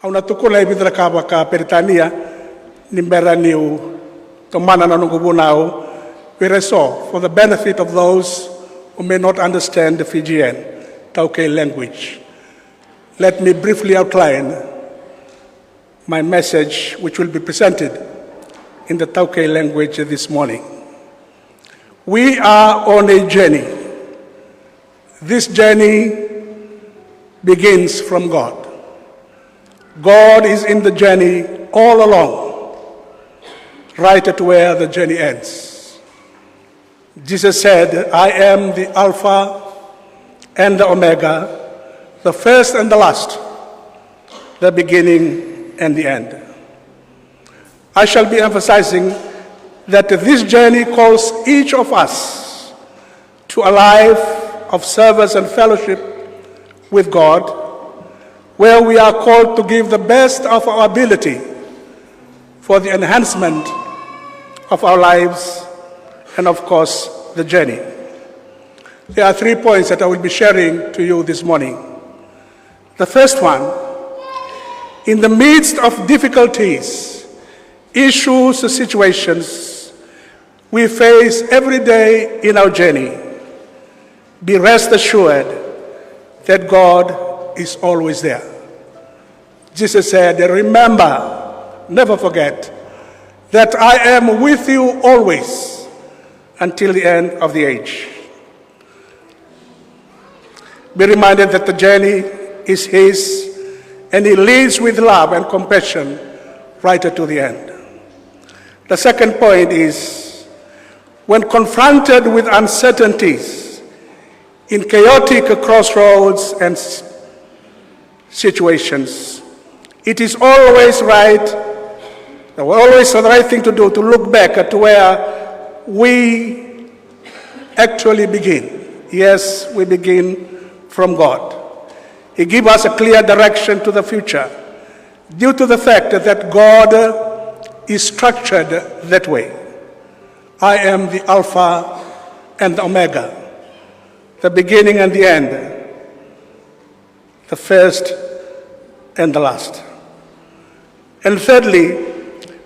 Auna tukula ibidra kawa ka peritania nimbera niu tomana na nungubunao vireso for the benefit of those who may not understand the Fijian Tauke language. Let me briefly outline my message, which will be presented in the Tauke language this morning. We are on a journey. This journey begins from God. God is in the journey all along, right at where the journey ends. Jesus said, I am the Alpha and the Omega, the first and the last, the beginning and the end. I shall be emphasizing that this journey calls each of us to a life of service and fellowship with God, where we are called to give the best of our ability for the enhancement of our lives and, of course, the journey. There are 3 points that I will be sharing to you this morning. The first one, in the midst of difficulties, issues, situations we face every day in our journey, be rest assured that God is always there. Jesus said, remember, never forget, that I am with you always until the end of the age. Be reminded that the journey is His, and He leads with love and compassion right to the end. The second point is, when confronted with uncertainties in chaotic crossroads and situations, it is always the right thing to do, to look back at where we actually begin. Yes, we begin from God. He gives us a clear direction to the future due to the fact that God is structured that way. I am the Alpha and the Omega, the beginning and the end, the first and the last. And thirdly,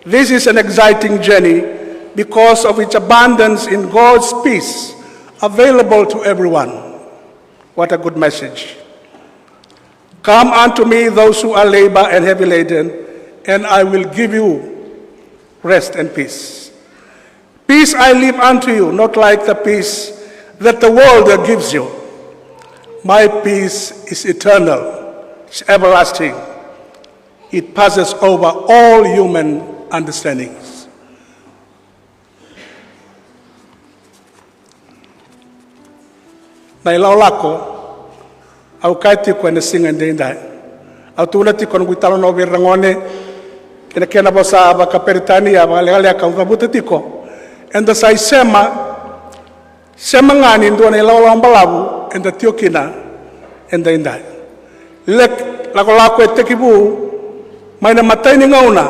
this is an exciting journey because of its abundance in God's peace available to everyone. What a good message. Come unto me, those who are labor and heavy laden, and I will give you rest and peace. Peace I leave unto you, not like the peace that the world gives you. My peace is eternal, it's everlasting. It passes over all human understandings. Na Lakolako, au kaiti ko na singa ndenda. Au tulati ko ngutalo no birangone, kena bosa ba kaperitania ba leale ka utabutiko. Enda sai sema ngani ndo na Lakolako enda tiokina enda inda. Lek Lakolako Tekivu may namatay ni ngauna,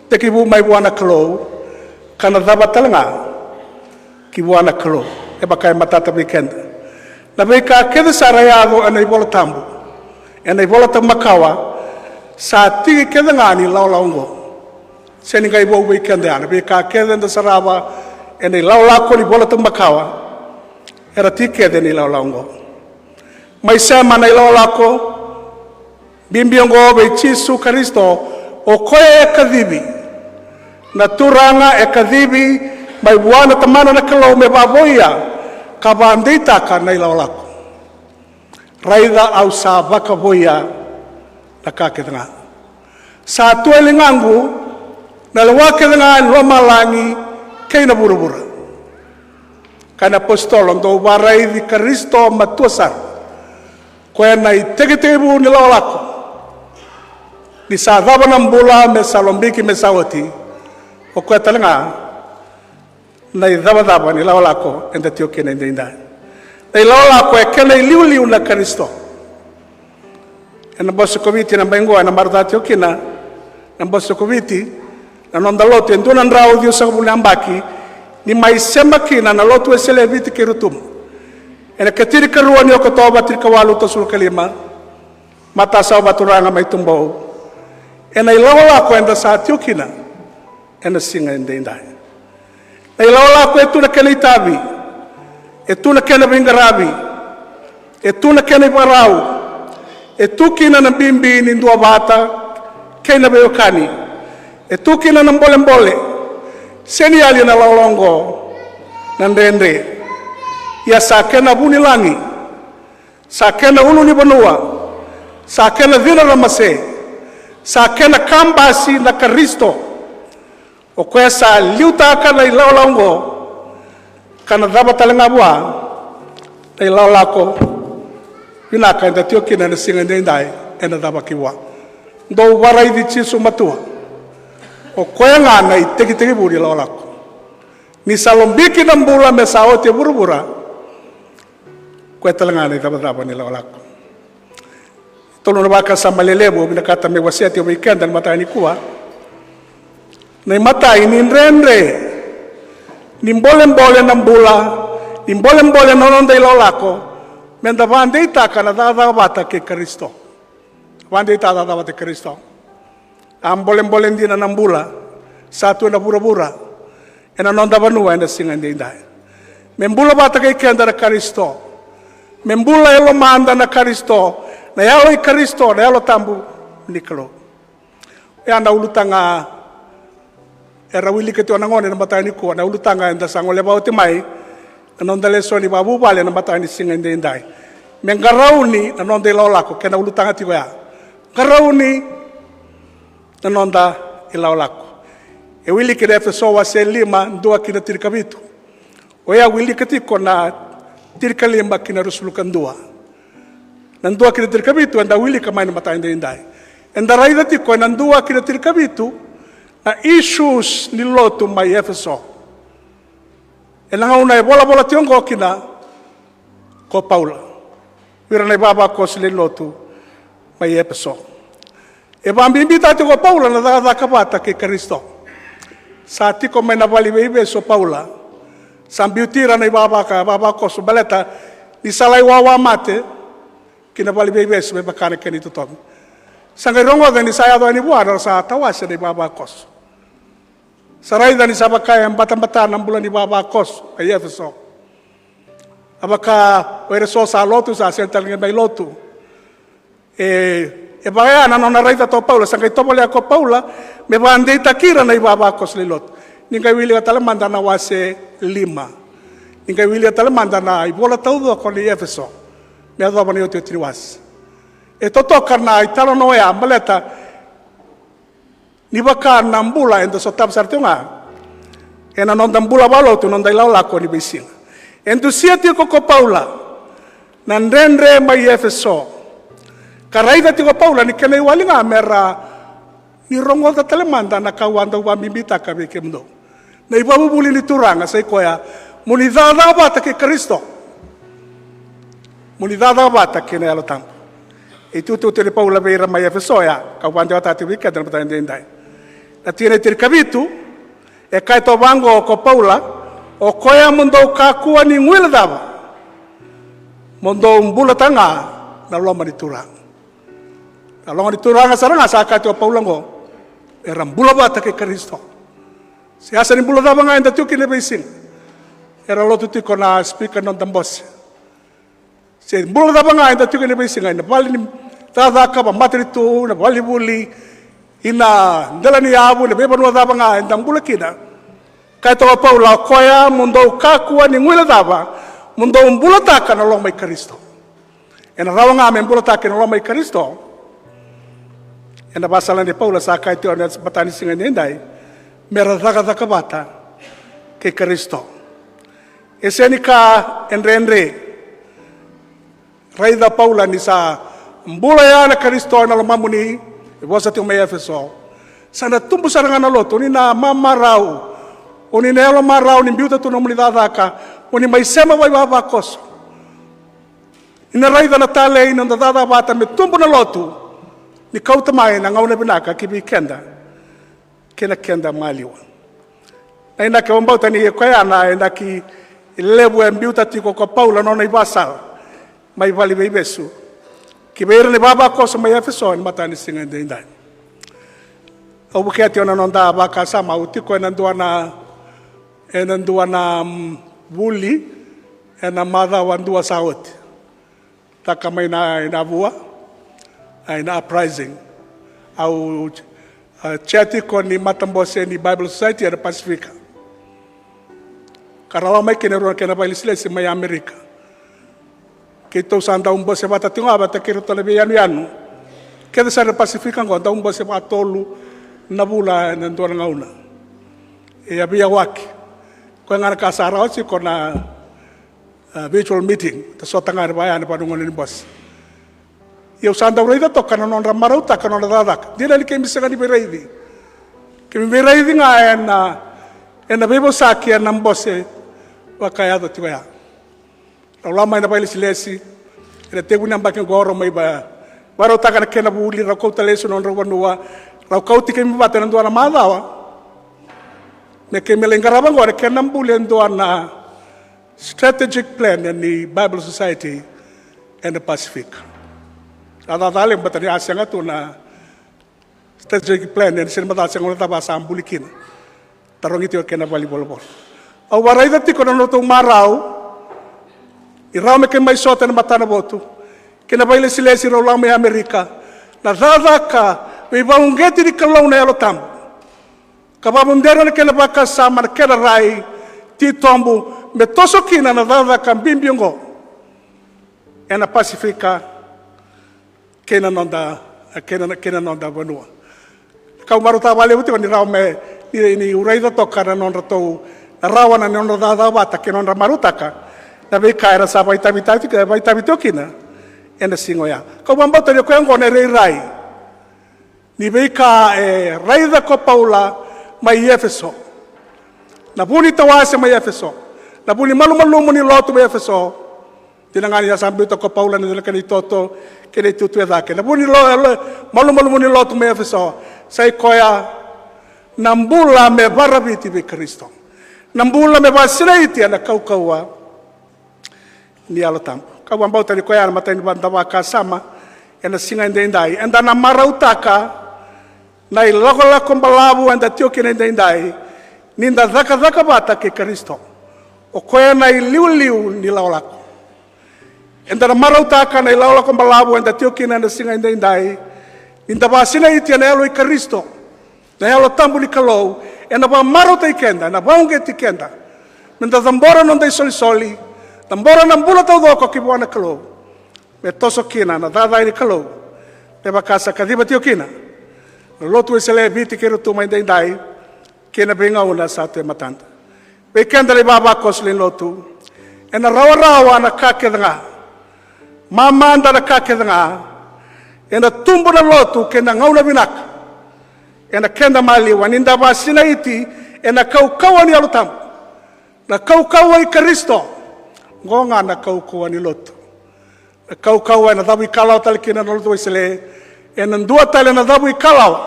Tekivu may buwana Kalou kana Talega, kibuwana Kalou, e bakay matatabiken. Nabika keda sarayado anay volatambu, anay volatam makawa, sa tigi keda ngani Lakolako. Seningay bo weekend ya, nabika keda nda saraba, anay Lakolako ni volatam makawa, era tigi keda ni Lakolako. May sema na Lakolako, bimbiongo be Chisu Kristo o koe kadhibi na turanga kadhibi mai buana tamana na Kalou me baboia ka bandita ka na Lakolako raida au sa Vakavoia na kaketanga sa tuelingangu na lawaketanga lomalangi kay na burubura kana apostolo ndo barai di Kristo matuasar koe na Tekivu ni Lakolako di sa ng bula me salombiki me sawati o kwa talanga na idaba ni Lakolako enda tioke na inda na Lakolako e kena liu na Kristo ena boso komiti na bengo na marda tioke na boso komiti na nondalote nduna ndrao dio sa bulambaki ni maisema kina na lotu eseleviti kirutum ena katiri karuani o kotoba tirkawalu to sul kalima mata sa baturanga may tumbo ena Lakolako enda sa tiukina ena singa endai. Na Lakolako etuna kena itavi, etuna kena vingaravi, etuna kena varau, etukina na bimbi ni ndua bata kena beokani, etukina na mbole seni ali na laulongo na ndende ya sa kena bunilangi, sa kena uluni banua, sa kena vina ramase, sa kena kambasi na Kristo o koe sa liutaka na Lakolako kana daba talenga bua na Lakolako pinaka enda tiokina na singa ndai ena daba kiwa ndo warai di chisu matua o koe ngana i teki buri Lakolako ni salombiki na mbula me sa ote burubura koe talenga na daba ni Lakolako tolo na baka sa malelebo binakata me wasiati o weekend na matai ni kuwa na matai ni nrenre ni mbole na mbula ni mbole nononda i Lakolako menda vande itaka na dada bata ke Kristo vande itaka dada bata Kristo am mbole ndina na mbula satu na burabura ena nonda vanua ena singa ndai me mbula bata ke kenda na Kristo me mbula elo manda na Kristo na yalo i Kristo na yalo tambu niklo anda ulutanga era wili ke tona ngone na matani ko na ulutanga enda sangole ba ote mai na nonda Lesoni babu bale na matani singa ndai me ngarauni na nonda Lakolako kena ulutanga tiko ya ngarauni na nonda Lakolako e wili ke Efeso wa se lima ndua kina tirikabitu o ya wili ke tiko na tirikalimba kina rusulukan dua na ndua kina tirikabitu enda wili ka mai na matani ndai enda raida tiko na ndua kina tirikabitu na issues ni lotu mai Efeso. E nanga una e bola tiongo kina ko Paula. Wira na baba ko sile lotu mai Efeso. E bambi imbita ko Paula na dada kabata ke Kristo. Sa tiko mai na vali beibe so Paula. Sambiutira na baba ko so baleta ni salai wawa mate kina vali beibe so bakane keni tutomi. Sanga rongo ni saya do ni buara sa tawase ni baba kos. Sarai ni sabaka bata na bulan ni baba kos ay Efeso. Abaka were so sa lotu sa sental ngi bay lotu. E baya na non raita to Paula sanga topole ko Paula me bande takira na baba kos li lot. Ninga wili atala manda na wase lima. Ninga wili atala manda na ibola taudo ko ni Efeso. Me ado bani ote triwas. E toto karna italo no ya maleta ni baka na mbula endo so tab sartunga ena non da mbula balo tu non dai Lakolako ni besin endo siati ko Paula na ndendre mai Efeso karaida ti ko Paula ni kene walinga mera ni rongo ta telemanda na kawanda wa bimbita ka be kemdo na ibabu buli ni turanga sai ko ya muni dada bata ke Kristo muni dada bata ke ne alotam e tutu te Paula beira mai Efeso ya ka wanda ta ti wika dan bata ndai na tiene tirikabitu e kai to bango ko Paula o koya mundo kakua ni ngwila dava mundo mbula tanga na loma ni turang na loma ni turanga saranga sa kai to Paula ngo era mbula bata ke Kristo si asa ni mbula dava nga enda tuki ne beising era lo tuti ko na speaker non tambos si mbula dava nga enda tuki ne beising na bali ni tada ka ba matritu na bali buli ina ndela ni abu le beba no dava nga enda mbula kida kai to Paula koya mundo kakua ni ngwila dava mundo mbula taka na loma i Kristo ena rawa nga me mbula taka na loma i Kristo ena basala ni Paula sa kai to na batani singa ndai mera daga bata ke Kristo esenika enre raida Paula ni sa mbula ya na Kristo na loma muni Vosa te mai Efeso. Sana tumbu saranga na loto ni na mamarau. Oni nelo marau ni biuta tu no muni dadaka. Oni mai sema vai baba koso. Ina raida na tale ina dada bata me tumbu na loto. Ni kauta mai na ngauna binaka kibi kenda. Kenda maliwa. Na ina ke ombauta ni koya na ina ki lebu en biuta tiko ko Paula no na ibasal. Mai vali bebesu. Kibeira ni baba kosa mai Efeso ni matani singa ndai. au buke ati ona nonda baka sama utiko ena ndua vuli ena madha wa ndua sauti taka mai na vua ina uprising au chati ko ni matambose ni Bible Society ya Pacifica karawa mai kenero kena bailisile mai Amerika kito sanda umbose bata tinga bata kiro tole yanu keda sa Pacifica ngonda umbose batolu na bula na ndora ngauna e abia waki ko ngana ka sara osi ko na virtual meeting ta sota ngana ba yana padungon ni boss eu sanda urida to kana non ramarauta kana dadak dina ni kemi sanga ni bereidi nga ena bebo saki na mbose wakaya do tiwa lama ina baile silesi ina tegu namba ke goro mai ba baro taka kena buli ra ko taleso non ro wanua ra ko ti kemi batena ndo na madawa ne kemi lengaraba ngore kena buli ndo na strategic plan ni Bible Society and the Pacific ada dale batani asyanga tu na strategic plan ni sen mata asyanga ta ba sambulikin tarong ito kena bali bolbol au warai dati kono no to marau irau me ke mai sota na matana botu kena baile silesi ro la me Amerika na dadaka we baungeti di kalau na lo tam ka ba mundero ne kena baka sama kena rai ti tombu me toso kina na dadaka bimbiongo ena Pacifica kena nonda vanua kau maruta vale uti ni rau me ni uraida tokana non rato rawana non da bata ke non marutaka na be kaira sa vai tabitokina ena singoya kau mambato ni ko ngone rai ni be ka raida ko Paula mai Efeso na buni tawase mai Efeso na buni malu ni lotu mai Efeso tinangani ya sambito ko Paula ni kani toto kene tutu edake na buni malu ni lotu mai Efeso sai koya nambula me barabiti be Kristo nambula me basiraiti ana kaukawa ni alotam kau ambauta ni koya mata ni bandawa kasama ena singa ndendai enda na marautaka na Lakolako balabu enda tio kene ndendai ninda zaka bata ke Kristo o koya na liu ni Lakolako enda na marautaka na Lakolako balabu enda tio kene enda singa ndendai ninda basiraiti ana elo Kristo na elo tambu ni Kalou ena ba marauta ikenda na baunge tikenda ninda zambora non dai soli tambora nambula tau doko ki buana Kalou me toso kina na dada ni Kalou te bakasa kadiba tio kina lotu esele biti kero tu mai dai kena benga una sa te matanda be kenda le baba koslin lotu ena rawa na kakedanga mamanda na kakedanga ena tumbu na lotu kena ngauna binak ena kenda mali waninda basina iti ena kaukawa ni alutam na kaukawa i Kristo ngonga na kaukawa ni lotu na kaukawa na dabu ikalau talikina na lotu isele ena ndua tale na dabu ikalau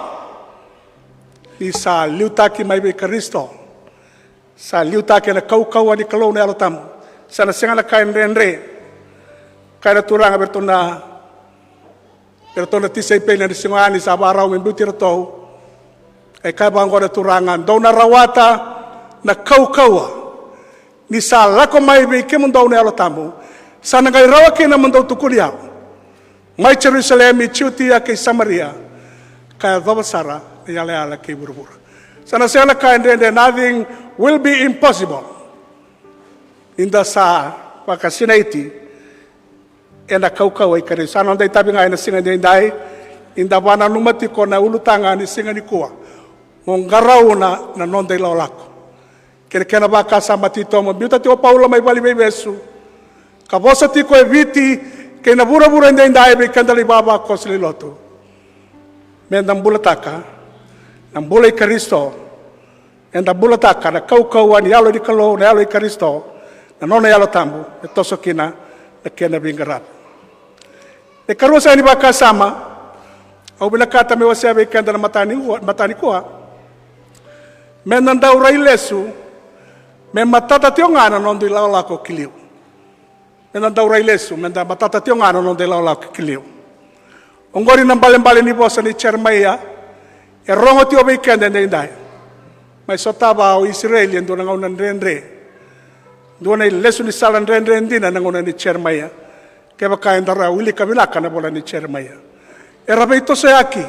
ni sa liutaki mai be Kristo sa liutaki na kaukawa ni Kalou na alutam sana senga na kain renre kaina turanga bertona tisai pena ni singani sa barau membuti ratou ai kai bangora turanga dona rawata na kaukawa ni sa lako mai be ke mundo ne alotamu sana ngai rawa ke na mundo tukulia mai Jerusalem i Judea ke Samaria kai dovasara yale ke burbura sana sela kai ndende nothing will be impossible inda sa pakasinaiti ena kaukawa i kare sana ndai tabi ngai na singa ndai inda bana numati ko na ulutanga ni singa ni kuwa mongarauna na nonda Lakolako kena baka sama tito mo biuta tio Paula mai bali bebesu kabosa tiko eviti kena bura ndai be kandali baba kosli lotu mendam bulataka nambula i Kristo enda bulataka na kaukawa ni alo di Kalou na alo i Kristo na nona yalo tambu toso kina na kena bingarap e karusa ni baka sama au binakata me wasa be kanda na matani kuwa menanda urai lesu me matata tiongana non di Lakolako kiliu menanda urai lesu menda matata tiongana non di Lakolako kiliu ongori na mbale ni bosa ni Jeremaia E rongo ti o weekend and dai. Mai sotaba o Israeli ndo na ngona ndrendre. Ndo na Lesoni sala ndrendre ndina na ngona ni Jeremaia. Ke baka ndara wili kabila kana bola ni Jeremaia. Era beito seaki.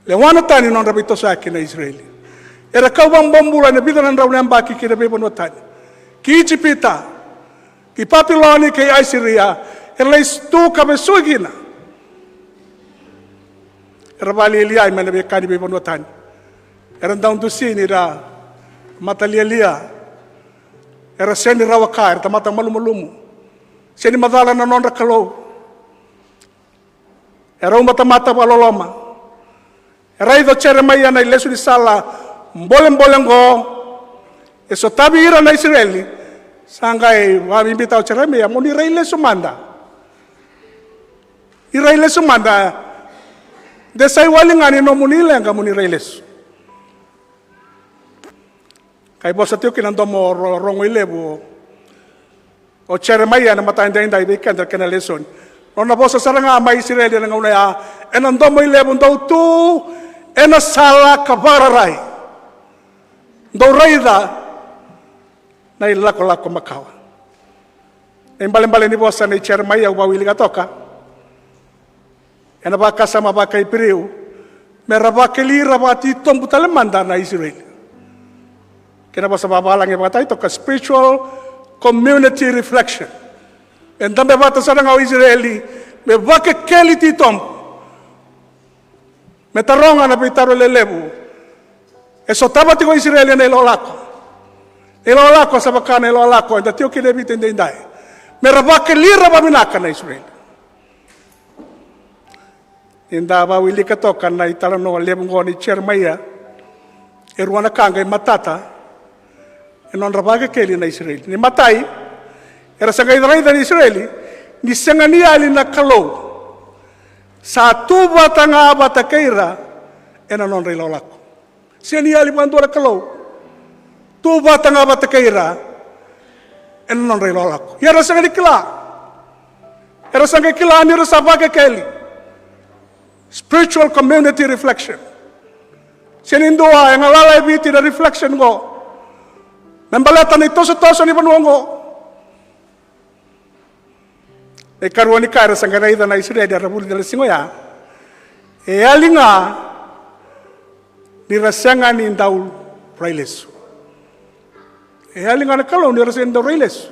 Le wana tani non beito seaki na Israeli. Era kau bang bombula na bidana ndra unyamba ki kire bebo no tani. Ki Egypta. Ki Papiloni ki Assyria. Era stu ka besugina. Era vali Elia mena be kani bebo no tani. Era daun du sini ra matali Elia. Era seni rawaka era tamata malumulumu. Seni madala na non Kalou. Era mata waloloma. Era ido Jeremaia na Lesoni sala mboleng-bolengo. Eso tabi ira na Israeli. Sangai wa bimbita o Jeremaia mo ni Israeli sumanda. Israeli sumanda. Desai walingani no munilenga mo ni Israeli. Kai bosa tio kinandomo rongo ilebu. O Jeremaia na matainda ibe kenda kena Lesoni. Ona bosa saranga mai Israeli na nguna ya enandomo ilebu ndau tu ena sala kavara rai. Ndau raida na Lakolako makawa. Embale ni bosa na Jeremaia uba wili gatoka. Ena baka sama baka ipiriu. Merabaka lira bati tombu talemanda na Israeli. Kena bosa babalang e bata ito ka spiritual community reflection. En dambe bata sarang au Israeli me baka keli ti tombu. Me taronga na pitaro lelebu. E so tabati ko Israeli na Lakolako. Lakolako sa baka na Lakolako. Enda tio kinebit enda indai. Me rabaka lira baminaka na Israeli. Inda ba wili katoka na italano lebungo ni Jeremaia. Eruana kanga matata. Non rabaga keli na Israeli. Ni matai, era sanga idraida ni Israeli, ni sangani ali na Kalou. Sa tuba tanga bata keira, ena non Lakolako. Siani ali bandora Kalou. Tuba tanga bata keira, ena non Lakolako. Era sanga dikla. Era sanga kila ni rabaga keli. Spiritual community reflection. Siani ndoa yang alala biti na reflection go. Membalata ni toso ni panuongo. E karuani kaira sangaraida na Israeli arabuli dala singoya. E alinga ni rasanga ni ndau railesu. E alinga na Kalou ni rasanga ndau railesu.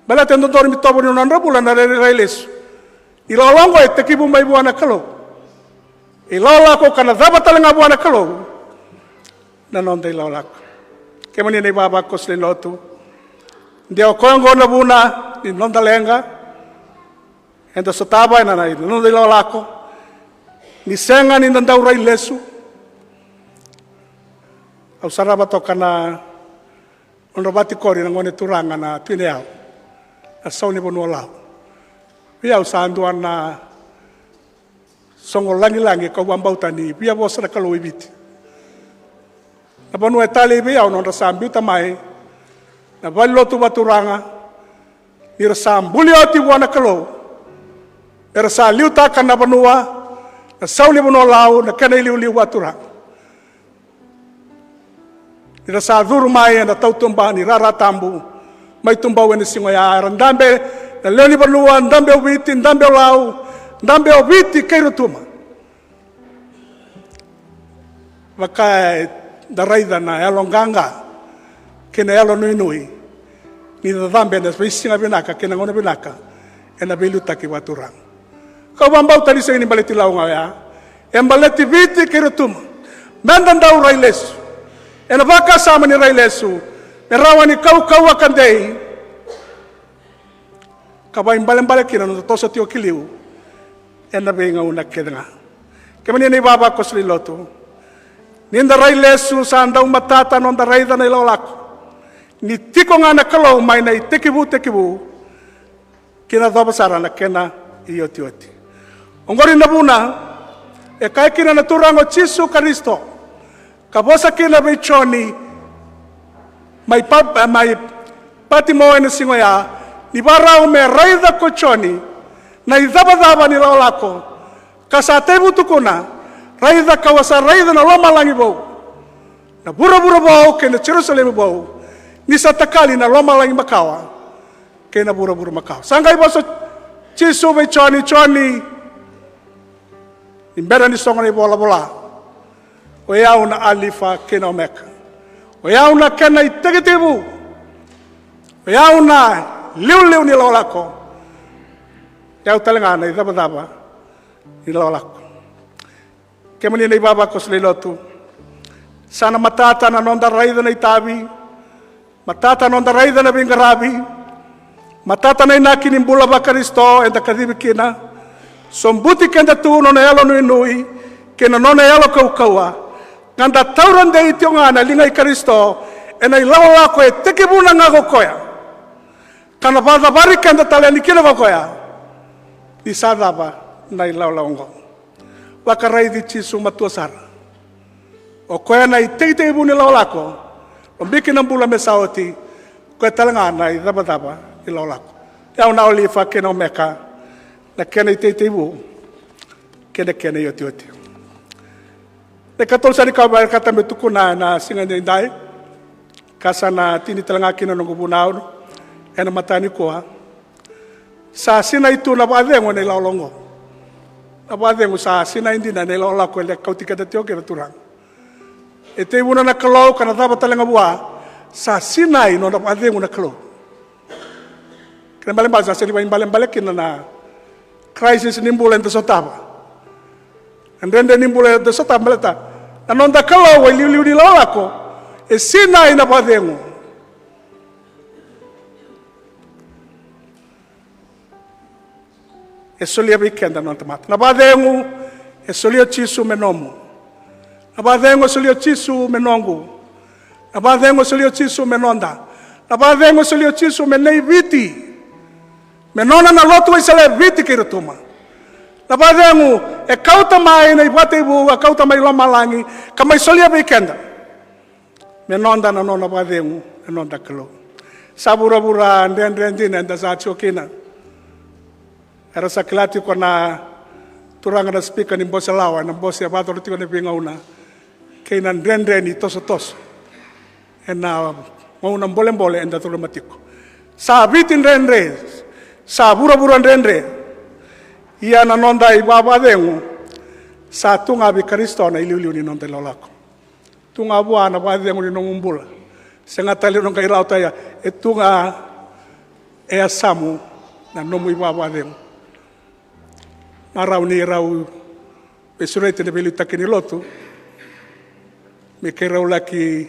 Balata ndo tori mitobo ni nanrabula na railesu. Ilalongo e Tekivu vua na Kalou. Lakolako kana daba talenga vua na Kalou. Na non dei Lakolako. Kemani ni baba kosle lotu. Ndia kongo na buna ni nonda lenga. Enda sotaba na nai nonda Lakolako. Ni senga ni ndau railesu. Au saraba toka na onrobati kori na ngone turanga na pineau. Asoni bonu lao. Pia usandua na songo langi ko wambauta ni pia bosa na Kalou ibiti. Na banu etali be au non rasambi tamai na vallo tu baturanga ni rasam bulioti wana Kalou era sa liuta kana banua na sauli bono lau na kana liu watura ni rasa durmai na tautumba ni rara tambu mai tumba wen singoya randambe na leoni banua ndambe witi ndambe lau ndambe witi kairutuma wakai daraida na elonganga kena elo nui ni dhambe na spisinga binaka kena ngona binaka ena beluta ki waturang kau bambau tadi sing ni baleti launga ya embaleti viti kirutum mandan dau railes ena baka sama ni railesu erawani kau akandei kaba imbale kina no toso tio kiliu ena benga una kedanga kemani ni baba kosli lotu Ninda railesu sa andau matata non da raida na Lakolako. Ni tiko nga na Kalou mai na Tekivu kina dobasara na kena ioti. Ongori na buna e kai kina na turango Jesu Kristo. Kabosa kina bechoni mai pati mo ena singoya ni barau me raida kochoni na idaba ni Lakolako. Kasatebu tukuna raida kawasa raida na loma langi bau. Na bura-bura bau ke na Jerusalem bau. Nisa takali na loma langi makawa ke na bura-bura makawa. Sangkai boso chisu be choni imbera ni songa ni bola-bola. O yau na alifa ke na omeka. O yau na kena i Tekivu. O yau na liu-liu ni Lakolako. Yau talenga na i daba-daba ni Lakolako. Kemani na ibaba ko sa lilotu. Sana matata na nonda raida na itabi. Matata nonda raida na bingarabi. Matata na inaki ni mbula ba Kristo enda kadibi kina. Sombuti kenda tu nona yalo nui kena nona yalo kau-kaua. Nganda tauran de itionga na lingai Kristo ena Lakolako e Tekivu na ngago koya. Kana bada bari kenda taleni kina koya. Di sadaba na Lakolako. Wakarai di chisu matuasara. O koya na i Tekivu ni Lakolako. O bikin ang bula mesaoti. Koya talanga na i daba-daba ni Lakolako. Yau na olifa kena omeka. Na kena i Tekivu. Kena yoti-yoti. Na katol sa ikaw ba kata metuko na singa ni Inday. Kasa na tinitalanga kina ng gubunaw. E na matani ko ha. Sa sina ito na badengo na Lakolako. Nabadengo sa sina hindi na Lakolako ele kautika datyo kira turang. Ito yung na Kalou ena Vakacavara vua sa Sinai no nabadengo na Kalou. Kaya balimbal sa sila balimbalik na crisis nimbulan to sotaba. And then nimbulan to sotaba malata. Nanonda Kalou ay liu-liu ni Lakolako e Sinai nabadengo. E solia bikenda non tamata. Nabadengo e solia chisu menomo. Nabadengo solia chisu menongo. Nabadengo solia chisu menonda. Nabadengo solia chisu menei viti. Menona na lotu ai sale viti kiratuma. Nabadengo e kauta mai na Tekivu, kauta mai loma langi, kamai solia bikenda. Menonda na nona nabadengo, menonda Kalou. Sabura-bura ndendendina nda sa chokina. Era sakilati ko na turanga na speaker ni Boss Lawa, na Boss ya bato riti ko na pingauna. Kaya na ndren-dren itoso-toso. E na maunang bolem-bole enda tulumatiko. Sa bitin ndren-dren, sa bura-bura ndren-dren, iya na nonda ibabadengo, sa tunga bi Kristo na iliu-liu ni nonda Lakolako. Tunga bua na badengo ni nongumbula. Sa nga tali nung kairaw tayo, tunga e asamu na nomu ibabadengo. Marau ni rau pesurete na beli takini lotu me ke rau laki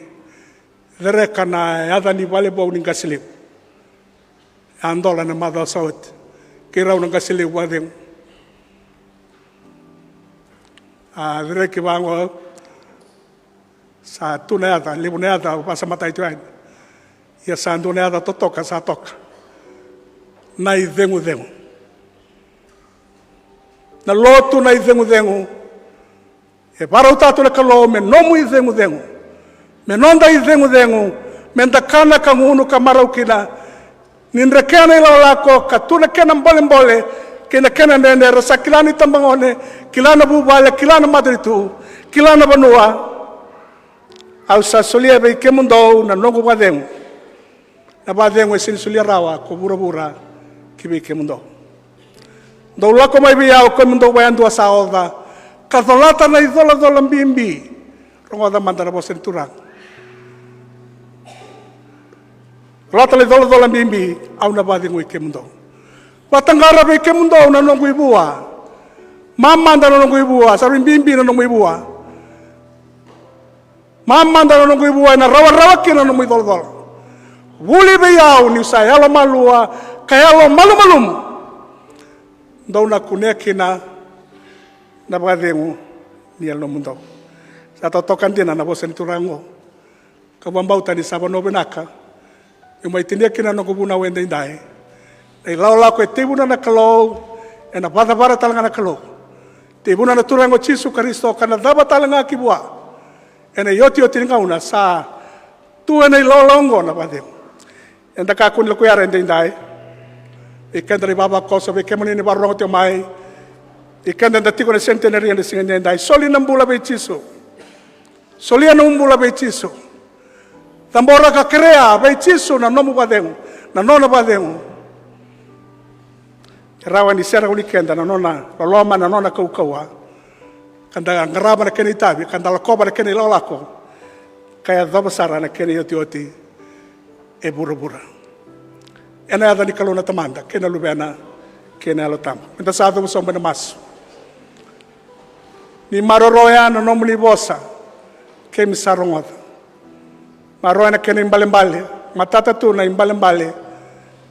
dereka na ada ni vale bau ni gasiliu andola na madal saut ke rau na gasiliu wadeng a dereki bango sa tunada libunada pasa matai tuan ya sa tunada totoka sa toka nai dengu na lotu na izengu-zengu. E para o tato na Kalou, me nomu izengu-zengu. Me nonda izengu-zengu. Me ndakana kangunu kamaraukina. Nindrekena Lakolako, katuna kena mbole-mbole. Kena kena nene, rasa kilana itambangone. Kilana bubale, kilana madritu. Kilana banua. Au sa solia bei kemundou na nongu badengu. Na badengu e sinisulia rawa, ko bura-bura, kibi kemundou. Dau lako mai biau ko mundo bayan dua saoda. Katolata na idola mbimbi. Rongoda mandara bosen turang. Lata na idola mbimbi au na badingo ke mundo. Watangara be ke mundo na nongo ibua. Mama ndana nongo ibua, sabi mbimbi na nongo ibua. Mama ndana nongo ibua na rawa kina nongo idola. Wuli biau ni sayalo malua, kayalo malumalumu. Ndau na kunekina na badengo ni alo mundo. Sa totokan din na bosen turango. Kabambau tani sabano benaka. Yung may tinekina no kubuna wenda inday. Ay Lakolako e Tekivu na Kalou ena Vakacavara Talega na Kalou. Tekivu na turango chisu Kristo kana daba talanga kibua. Ena yoti ngauna sa tu ena lolongo na badengo. Enda ka kun lokuyara inday. Ikendri baba ko so be kemani ni barong te mai Ikan dan datiko na centenary na singa niya soli ng bula ba itiso. Soli ng bula ba itiso. Tambora ka krea ba itiso na nomu badeng. Na nona badeng. Rawan ni sera ulikenda na nona loloma na nona kaukawa. Kanda ngaraba na keni tabi, kanda lakoba na keni Lakolako. Kaya dabasara na keni yoti e bura-bura. Ena ada ni Kalou ena tamanda, kena lubena, kena alotama. Minta sa ato musong mas. Ni maroroya na nomuli bosa, kemi sarongota. Maroya na kena imbalimbali, matata tu na imbalimbali,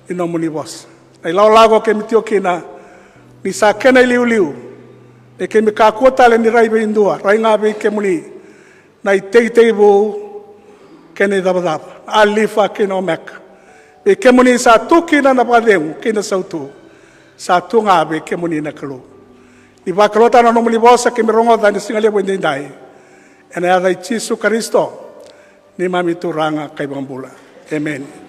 inomuli bosa. Na Lakolako kemi tiokina, ni sa kena iliu-liu, e kemi kakota le ni raibe indua, rai ngabe kemuli, na Tekivu kena dabadaba, alifa kena omeka. E kemuni sa tu kina na padeng, kina sautu, sa tu ngabe kemuni na Kalou. Ni Vakalota na nomuli bosa kemi rongota ni singalia wendendai, ena ada Jesu Kristo, ni mami turanga kay bambula. Amen.